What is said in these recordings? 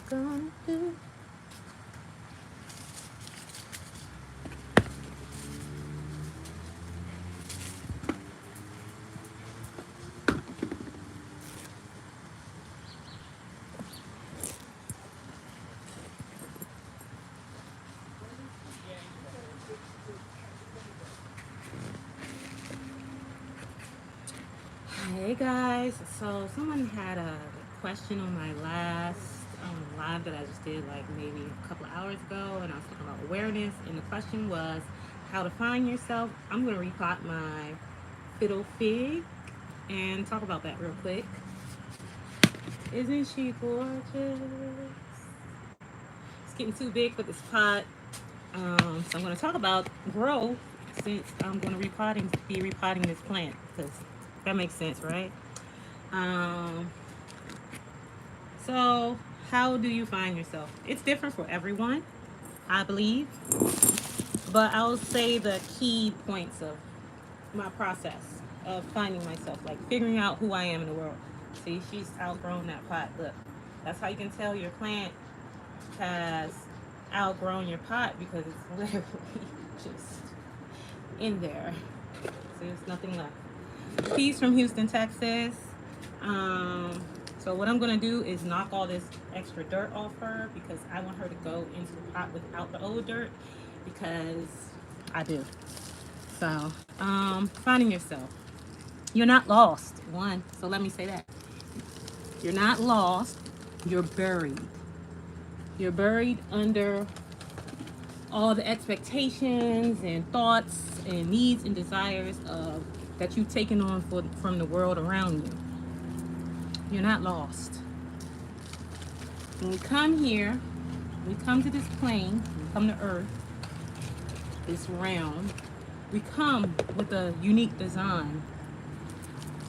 Gonna do. Hey guys, so someone had a question on my last live that I just did like maybe a couple of hours ago, and I was talking about awareness, and the question was how to find yourself. I'm going to repot my fiddle fig and talk about that real quick. Isn't she gorgeous? It's getting too big for this pot, so I'm going to talk about growth since I'm going to be repotting this plant because that makes sense, right? Um, so, how do you find yourself? It's different for everyone, I believe, but I'll say the key points of my process of finding myself, like figuring out who I am in the world. See, she's outgrown that pot. Look, that's how you can tell your plant has outgrown your pot because it's literally just in there. See, there's nothing left. Peace from Houston, Texas. So what I'm gonna do is knock all this extra dirt off her because I want her to go into the pot without the old dirt because I do. So, finding yourself. You're not lost. One. So let me say that. You're not lost. You're buried. You're buried under all the expectations and thoughts and needs and desires of that you've taken on from the world around you. You're not lost. When we come here, we come to this plane, we come to Earth, this realm, we come with a unique design.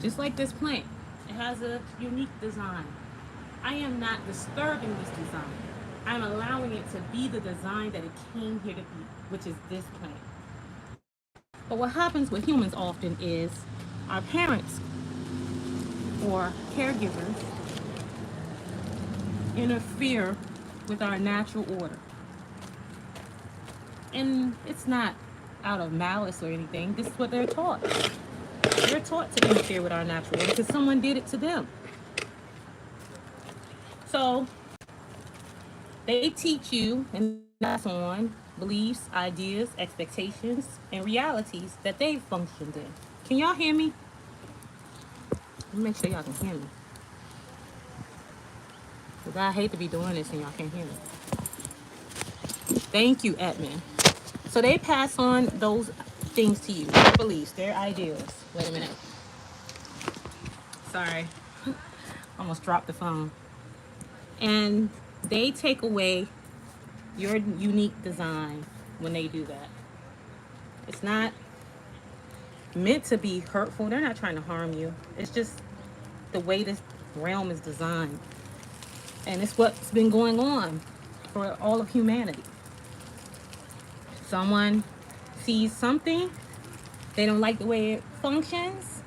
Just like this plant, it has a unique design. I am not disturbing this design. I'm allowing it to be the design that it came here to be, which is this plant. But what happens with humans often is our parents or caregivers interfere with our natural order. And it's not out of malice or anything. This is what they're taught. They're taught to interfere with our natural order because someone did it to them. So they teach you and pass on beliefs, ideas, expectations, and realities that they've functioned in. Can y'all hear me? Let me make sure y'all can hear me. Because I hate to be doing this and y'all can't hear me. Thank you, admin. So they pass on those things to you, their beliefs, their ideals. Wait a minute. Sorry. Almost dropped the phone. And they take away your unique design when they do that. It's not meant to be hurtful. They're not trying to harm you. It's just the way this realm is designed. And it's what's been going on for all of humanity. Someone sees something, they don't like the way it functions,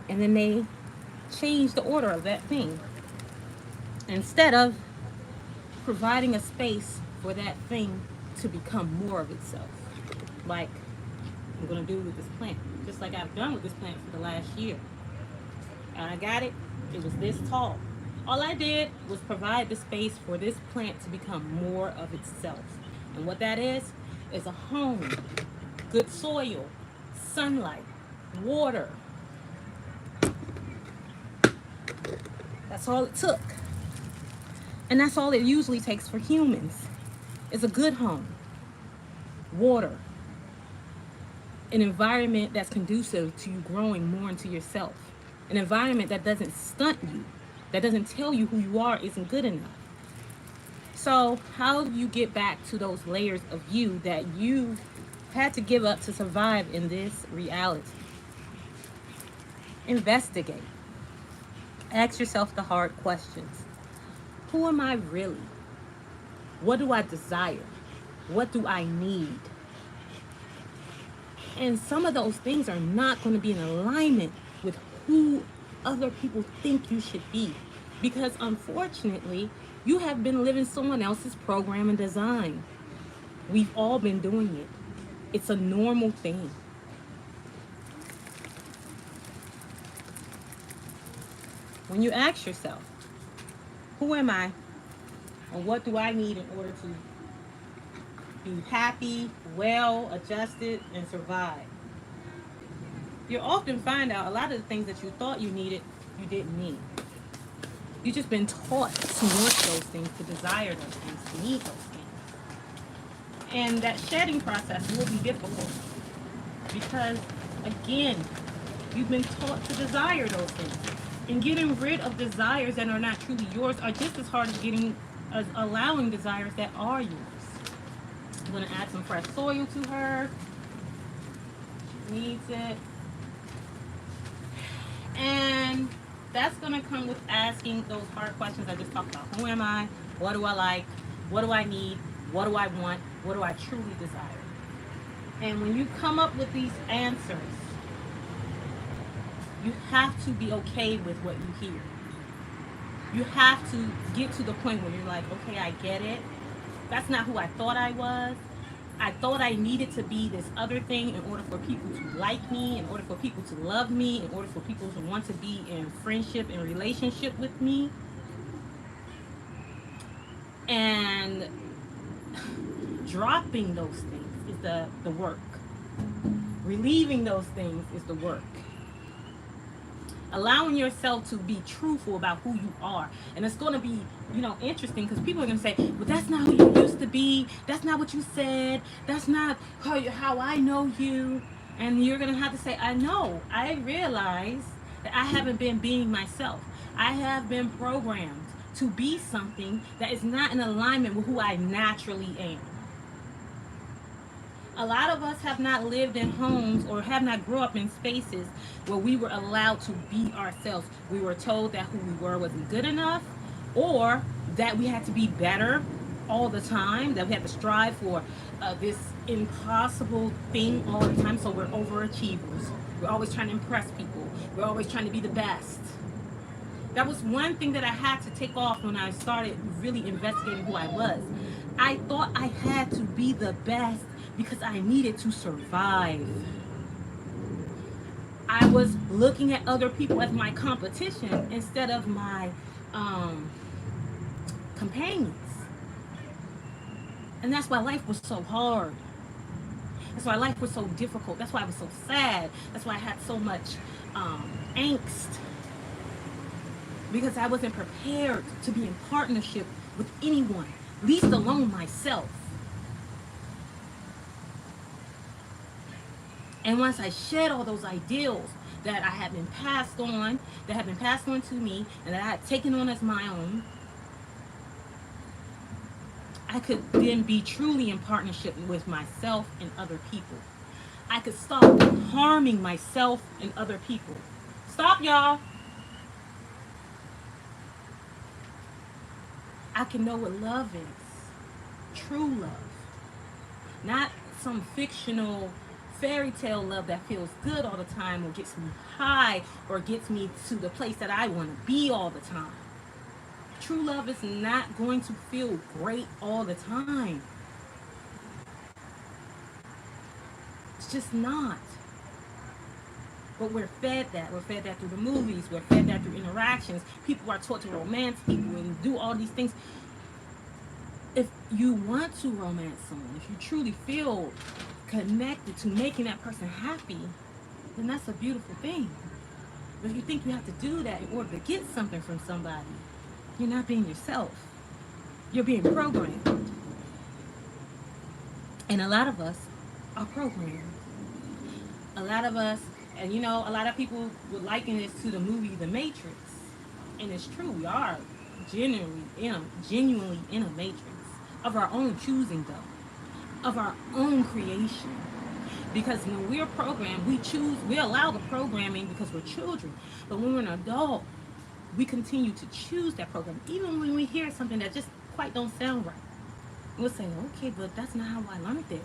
and then they change the order of that thing instead of providing a space for that thing to become more of itself, like I'm going to do with this plant, just like I've done with this plant for the last year. And I got it, it was this tall. All I did was provide the space for this plant to become more of itself. And what that is a home, good soil, sunlight, water. That's all it took. And that's all it usually takes for humans, is a good home, water, an environment that's conducive to you growing more into yourself, an environment that doesn't stunt you, that doesn't tell you who you are isn't good enough. So how do you get back to those layers of you that you had to give up to survive in this reality? Investigate. Ask yourself the hard questions. Who am I really? What do I desire? What do I need? And some of those things are not going to be in alignment with who other people think you should be. Because unfortunately, you have been living someone else's program and design. We've all been doing it. It's a normal thing. When you ask yourself, who am I? And what do I need in order to be happy, well, adjusted, and survive? You'll often find out a lot of the things that you thought you needed, you didn't need. You've just been taught to want those things, to desire those things, to need those things. And that shedding process will be difficult because, again, you've been taught to desire those things. And getting rid of desires that are not truly yours are just as hard as allowing desires that are yours. I'm going to add some fresh soil to her. She needs it. And that's going to come with asking those hard questions I just talked about. Who am I? What do I like? What do I need? What do I want? What do I truly desire? And when you come up with these answers, you have to be okay with what you hear. You have to get to the point where you're like, okay, I get it. That's not who I thought I was. I thought I needed to be this other thing in order for people to like me, in order for people to love me, in order for people to want to be in friendship and relationship with me. And dropping those things is the work. Relieving those things is the work. Allowing yourself to be truthful about who you are. And it's going to be, interesting because people are going to say, well, that's not who you used to be. That's not what you said. That's not how I know you. And you're going to have to say, I know. I realize that I haven't been being myself. I have been programmed to be something that is not in alignment with who I naturally am. A lot of us have not lived in homes or have not grew up in spaces where we were allowed to be ourselves. We were told that who we were wasn't good enough, or that we had to be better all the time, that we had to strive for this impossible thing all the time. So we're overachievers. We're always trying to impress people. We're always trying to be the best. That was one thing that I had to take off when I started really investigating who I was. I thought I had to be the best because I needed to survive. I was looking at other people as my competition instead of my companions. And that's why life was so hard. That's why life was so difficult. That's why I was so sad. That's why I had so much angst. Because I wasn't prepared to be in partnership with anyone, least alone myself. And once I shed all those ideals that I had been passed on, to me, and that I had taken on as my own, I could then be truly in partnership with myself and other people. I could stop harming myself and other people. Stop, y'all. I can know what love is. True love. Not some fictional fairy tale love that feels good all the time or gets me high or gets me to the place that I want to be all the time. True love is not going to feel great all the time. It's just not. But we're fed that. We're fed that through the movies. We're fed that through interactions. People are taught to romance people and do all these things. If you want to romance someone, if you truly feel connected to making that person happy, then that's a beautiful thing. But if you think you have to do that in order to get something from somebody, you're not being yourself. You're being programmed. And a lot of us are programmed. A lot of us, and a lot of people would liken this to the movie The Matrix. And it's true, we are genuinely in a matrix. Of our own choosing, though. Of our own creation. Because when we're programmed, we allow the programming because we're children. But when we're an adult, we continue to choose that program. Even when we hear something that just quite don't sound right. We'll say, okay, but that's not how I learned it.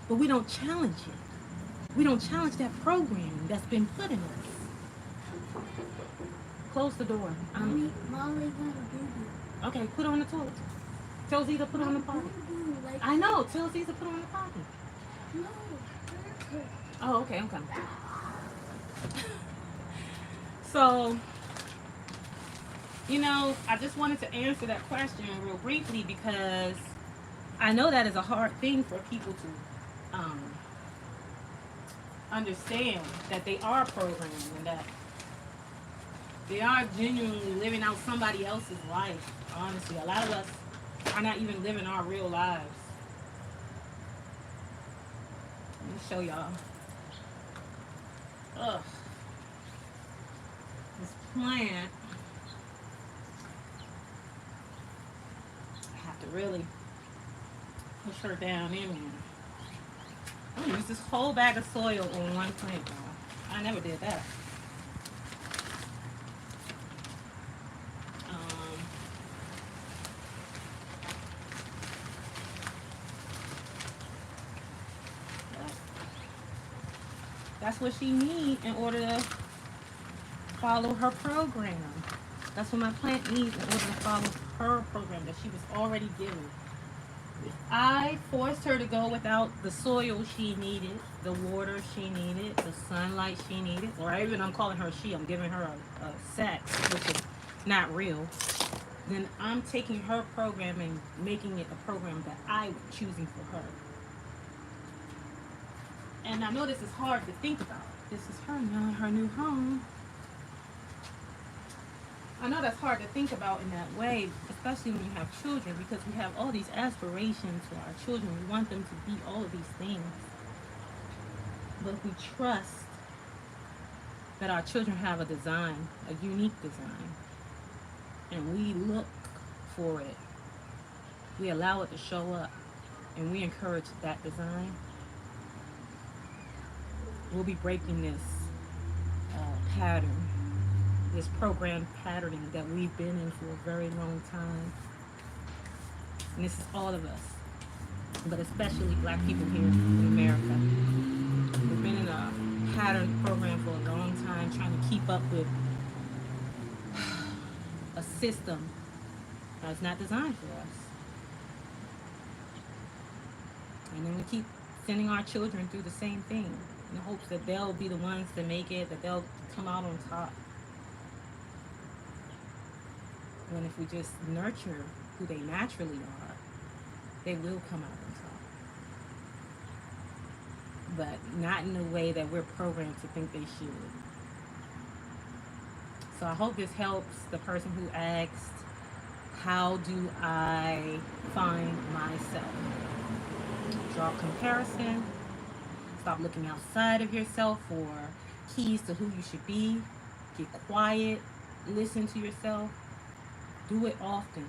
But we don't challenge it. We don't challenge that programming that's been put in us. Close the door. Mommy got a boo-boo. Okay, put on the toilet. Tell Z to put on the potty. Like, I know. Tell Z to put on the potty. no. Oh, okay, I'm coming. So, I just wanted to answer that question real briefly because I know that is a hard thing for people to understand, that they are programmed and that they are genuinely living out somebody else's life. Honestly, a lot of us are not even living our real lives. Let me show y'all. Ugh. This plant, I have to really push her down in there. I'm gonna use this whole bag of soil on one plant, y'all. I never did that. That's what she needs in order to follow her program. That's what my plant needs in order to follow her program that she was already given. If I forced her to go without the soil she needed, the water she needed, the sunlight she needed, or I'm calling her she, I'm giving her a sex, which is not real, then I'm taking her program and making it a program that I'm choosing for her. And I know this is hard to think about. This is her new home. I know that's hard to think about in that way, especially when you have children, because we have all these aspirations for our children. We want them to be all of these things. But we trust that our children have a design, a unique design, and we look for it. We allow it to show up, and we encourage that design. We'll be breaking this pattern, this program patterning that we've been in for a very long time. And this is all of us, but especially Black people here in America. We've been in a pattern program for a long time, trying to keep up with a system that's not designed for us. And then we keep sending our children through the same thing in the hopes that they'll be the ones to make it, that they'll come out on top. When if we just nurture who they naturally are, they will come out on top. But not in the way that we're programmed to think they should. So I hope this helps the person who asked, how do I find myself? Draw comparison. Stop looking outside of yourself for keys to who you should be. Get quiet. Listen to yourself. Do it often.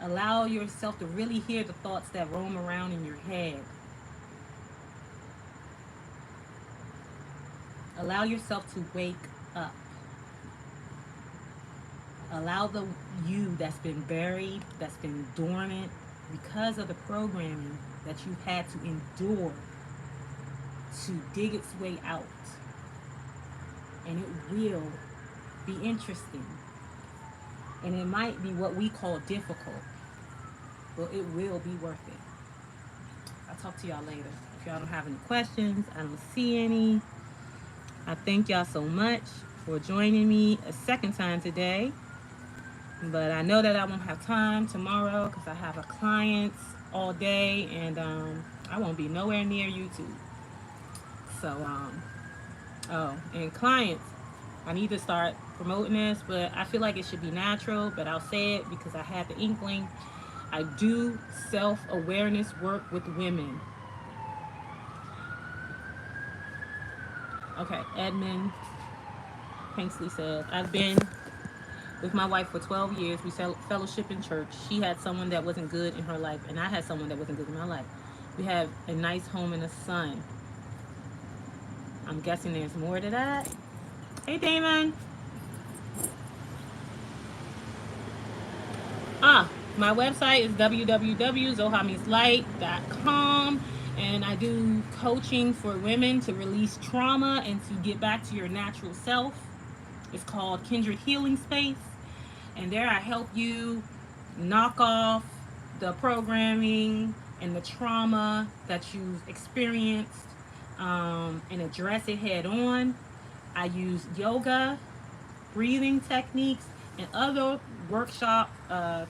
Allow yourself to really hear the thoughts that roam around in your head. Allow yourself to wake up. Allow the you that's been buried, that's been dormant because of the programming that you've had to endure, to dig its way out. And it will be interesting. And it might be what we call difficult, but it will be worth it. I'll talk to y'all later. If y'all don't have any questions, I don't see any. I thank y'all so much for joining me a second time today. But I know that I won't have time tomorrow because I have a client all day and I won't be nowhere near YouTube. So, and clients, I need to start promoting this, but I feel like it should be natural, but I'll say it because I had the inkling. I do self-awareness work with women. Okay, Edmund Pinksley said, I've been with my wife for 12 years. We fellowship in church. She had someone that wasn't good in her life, and I had someone that wasn't good in my life. We have a nice home and a son. I'm guessing there's more to that. Hey, Damon. My website is www.zohamislight.com. And I do coaching for women to release trauma and to get back to your natural self. It's called Kindred Healing Space. And there I help you knock off the programming and the trauma that you've experienced, and address it head on. I use yoga, breathing techniques, and other workshop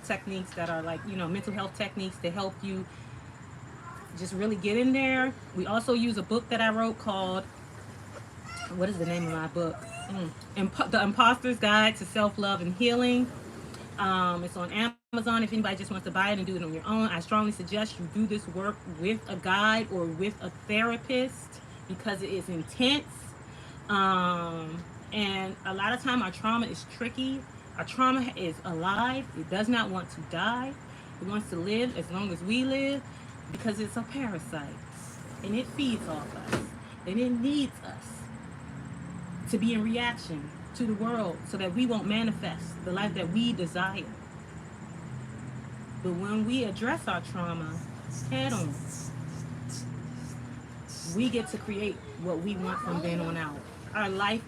techniques that are like, mental health techniques to help you just really get in there. We also use a book that I wrote called, what is the name of my book? The Imposter's Guide to Self-Love and Healing. It's on Amazon if anybody just wants to buy it and do it on your own. I strongly suggest you do this work with a guide or with a therapist because it is intense. And a lot of time our trauma is tricky. Our trauma is alive. It does not want to die. It wants to live as long as we live because it's a parasite and it feeds off us and it needs us to be in reaction to the world so that we won't manifest the life that we desire. But when we address our trauma head on, we get to create what we want from then on out. Our life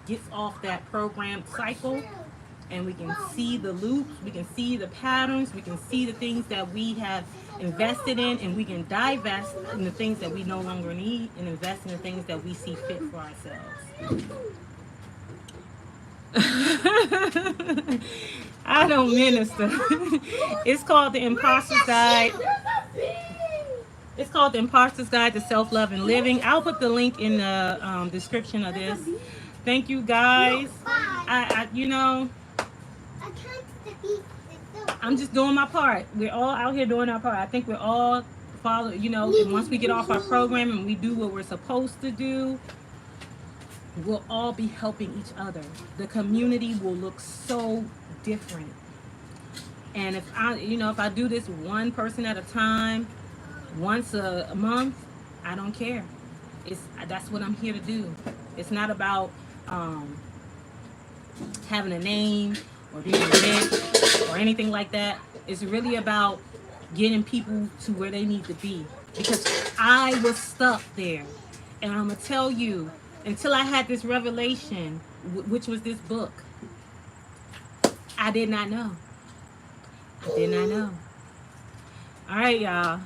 gets off that programmed cycle, and we can see the loops, we can see the patterns, we can see the things that we have invested in, and we can divest in the things that we no longer need and invest in the things that we see fit for ourselves. I don't minister. It's called the Imposter's Guide. It's called the Imposter's Guide to Self-Love and Living. I'll put the link in the description of this. Thank you guys. I'm just doing my part. We're all out here doing our part. I think we're all and once we get off our program and we do what we're supposed to do, we'll all be helping each other. The community will look so different. And if I do this one person at a time, once a month, I don't care. That's what I'm here to do. It's not about having a name or being rich or anything like that. It's really about getting people to where they need to be. Because I was stuck there. And I'm going to tell you, until I had this revelation, which was this book, I did not know. I did not know. All right, y'all.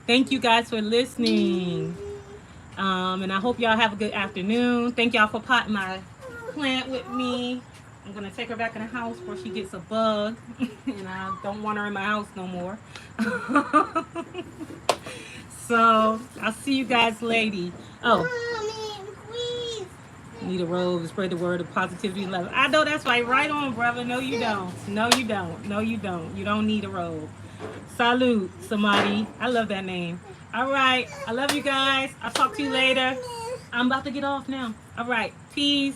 Thank you guys for listening. And I hope y'all have a good afternoon. Thank y'all for potting my plant with me. I'm going to take her back in the house before she gets a bug. And I don't want her in my house no more. So, I'll see you guys later. Oh. Need a robe to spread the word of positivity and love. I know that's right. Right on, brother. No, you don't. No, you don't. No, you don't. You don't need a robe. Salute, Samadi. I love that name. All right. I love you guys. I'll talk to you later. I'm about to get off now. All right. Peace.